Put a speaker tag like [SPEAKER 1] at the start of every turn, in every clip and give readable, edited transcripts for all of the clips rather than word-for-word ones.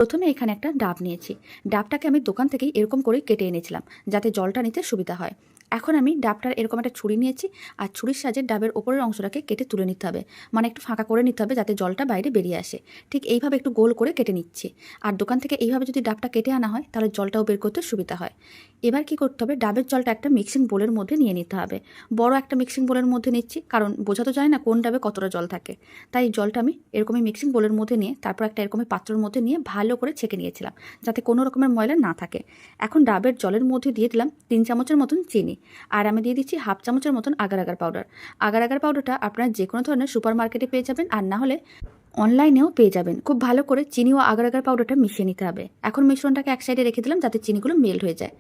[SPEAKER 1] প্রথমে এখানে একটা ডাব নিয়েছি। ডাবটাকে আমি দোকান থেকেই এরকম করে কেটে এনেছিলাম যাতে জলটা নিতে সুবিধা হয়। এখন আমি ডাবটার এরকম একটা ছুরি নিয়েছি, আর ছুরির সাহায্যে ডাবের ওপরের অংশটাকে কেটে তুলে নিতে হবে, মানে একটু ফাঁকা করে নিতে হবে যাতে জলটা বাইরে বেরিয়ে আসে। ঠিক এইভাবে একটু গোল করে কেটে নিচ্ছি। আর দোকান থেকে এইভাবে যদি ডাবটা কেটে আনা হয় তাহলে জলটাও বের করতে সুবিধা হয়। এবার কি করতে হবে, ডাবের জলটা একটা মিক্সিং বোলের মধ্যে নিয়ে নিতে হবে। বড় একটা মিক্সিং বোলের মধ্যে নিচ্ছি, কারণ বোঝা তো যায় না কোন ডাবে কতটা জল থাকে। তাই জলটা আমি এরকমই মিক্সিং বোলের মধ্যে নিয়ে তারপর একটা এরকমের পাত্রের মধ্যে নিয়ে ভালো করে ছেঁকে নিয়েছিলাম যাতে কোনো রকমের ময়লা না থাকে। এখন ডাবের জলের মধ্যে দিয়ে দিলাম 3 চামচের মতন চিনি, আর আমি দিয়ে দিচ্ছি হাফ চামচের মতন agar agar powder. Agar agar পাউডারটা আপনারা যে কোনো ধরনের সুপার মার্কেটে পেয়ে যাবেন, আর না হলে অনলাইনেও পেয়ে যাবেন। খুব ভালো করে চিনি ও আগার আগার পাউডারটা মিশিয়ে নিতে হবে। এখন মিশ্রণটাকে এক সাইডে রেখে দিলাম যাতে চিনিগুলো মেল্ট হয়ে যায়।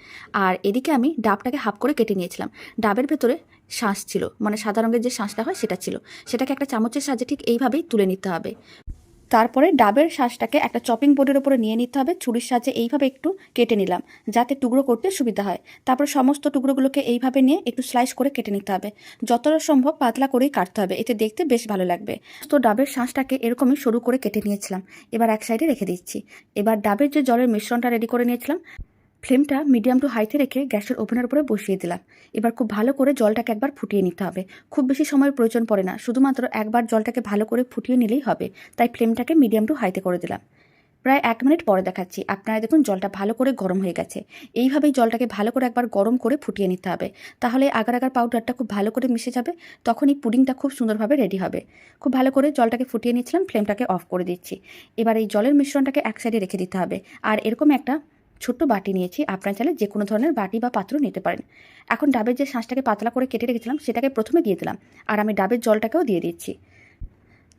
[SPEAKER 1] আর এদিকে আমি ডাবটাকে হাফ করে কেটে নিয়েছিলাম। ডাবের ভেতরে শাঁস ছিল, মানে সাদা রঙের যে শাঁসটা হয় সেটা ছিল। সেটাকে একটা চামচের সাহায্যে ঠিক এইভাবেই তুলে নিতে হবে। তারপরে ডাবের শাঁসটাকে একটা চপিং বোর্ডের উপরে নিয়ে নিতে হবে। ছুরির সাহায্যে এইভাবে একটু কেটে নিলাম যাতে টুকরো করতে সুবিধা হয়। তারপর সমস্ত টুকরোগুলোকে এইভাবে নিয়ে একটু স্লাইস করে কেটে নিতে হবে। যতটা সম্ভব পাতলা করেই কাটতে হবে, এতে দেখতে বেশ ভালো লাগবে। তো ডাবের শাঁসটাকে এরকমই সরু করে কেটে নিয়েছিলাম। এবার এক সাইডে রেখে দিচ্ছি। এবার ডাবের যে জলের মিশ্রণটা রেডি করে নিয়েছিলাম, ফ্লেমটা মিডিয়াম টু হাইতে রেখে গ্যাসের ওভেনের উপরে বসিয়ে দিলাম। এবার খুব ভালো করে জলটাকে একবার ফুটিয়ে নিতে হবে। খুব বেশি সময়ের প্রয়োজন পড়ে না, শুধুমাত্র একবার জলটাকে ভালো করে ফুটিয়ে নিলেই হবে। তাই ফ্লেমটাকে মিডিয়াম টু হাইতে করে দিলাম। প্রায় 1 মিনিট পরে দেখাচ্ছি। আপনারা দেখুন জলটা ভালো করে গরম হয়ে গেছে। এইভাবেই জলটাকে ভালো করে একবার গরম করে ফুটিয়ে নিতে হবে। তাহলে আগার আগার পাউডারটা খুব ভালো করে মিশে যাবে, তখনই পুডিংটা খুব সুন্দরভাবে রেডি হবে। খুব ভালো করে জলটাকে ফুটিয়ে নিচ্ছিলাম, ফ্লেমটাকে অফ করে দিচ্ছি। এবার এই জলের মিশ্রণটাকে এক সাইডে রেখে দিতে হবে। আর এরকম একটা ছোট্ট বাটি নিয়েছি, আপনারা চাইলে যে কোনো ধরনের বাটি বা পাত্র নিতে পারেন। এখন ডাবের যে শাঁসটাকে পাতলা করে কেটে রেখেছিলাম সেটাকে প্রথমে দিয়ে দিলাম, আর আমি ডাবের জলটাকেও দিয়ে দিচ্ছি।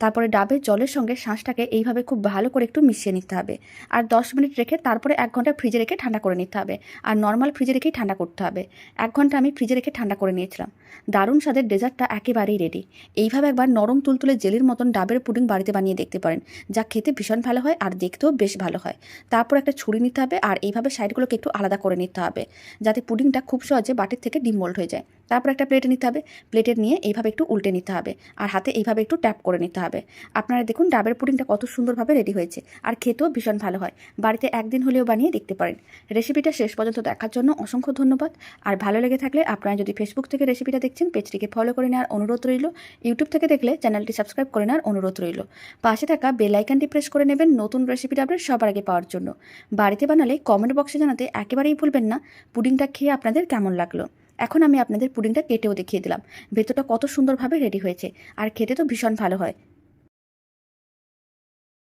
[SPEAKER 1] তারপরে ডাবের জলের সঙ্গে শাঁসটাকে এইভাবে খুব ভালো করে একটু মিশিয়ে নিতে হবে। আর 10 মিনিট রেখে তারপরে 1 ঘন্টা ফ্রিজে রেখে ঠান্ডা করে নিতে হবে। আর নর্মাল ফ্রিজে রেখেই ঠান্ডা করতে হবে। 1 ঘন্টা আমি ফ্রিজে রেখে ঠান্ডা করে নিয়েছিলাম। দারুণ স্বাদের ডেজার্টটা একেবারেই রেডি। এইভাবে একবার নরম তুলতুলে জেলির মতন ডাবের পুডিং বাড়িতে বানিয়ে দেখতে পারেন, যা খেতে ভীষণ ভালো হয় আর দেখতেও বেশ ভালো হয়। তারপর একটা ছুরি নিতে হবে, আর এইভাবে সাইডগুলোকে একটু আলাদা করে নিতে হবে যাতে পুডিংটা খুব সহজে বাটির থেকে ডিমোল্ড হয়ে যায়। তারপর একটা প্লেটে নিতে হবে। প্লেটে নিয়ে এইভাবে একটু উল্টে নিতে হবে, আর হাতে এইভাবে একটু ট্যাপ করে নিতে হবে। আপনারা দেখুন ডাবের পুডিংটা কত সুন্দরভাবে রেডি হয়েছে, আর খেতেও ভীষণ ভালো হয়। বাড়িতে একদিন হলেও বানিয়ে দেখতে পারেন। রেসিপিটা শেষ পর্যন্ত দেখার জন্য অসংখ্য ধন্যবাদ। আর ভালো লেগে থাকলে আপনারা যদি ফেসবুক থেকে রেসিপিটা দেখছেন, পেজটিকে ফলো করে নেওয়ার অনুরোধ রইল। ইউটিউব থেকে দেখলে চ্যানেলটি সাবস্ক্রাইব করে নেওয়ার অনুরোধ রইল। পাশে থাকা বেল আইকনটি প্রেস করে নেবেন নতুন রেসিপির আপডেট সবার আগে পাওয়ার জন্য। বাড়িতে বানালে কমেন্ট বক্সে জানাতে একেবারেই ভুলবেন না পুডিংটা খেয়ে আপনাদের কেমন লাগলো। এখন আমি আপনাদের পুডিংটা কেটেও দেখিয়ে দিলাম। ভেতরটা কত সুন্দরভাবে রেডি হয়েছে, আর খেতে তো ভীষণ ভালো হয়।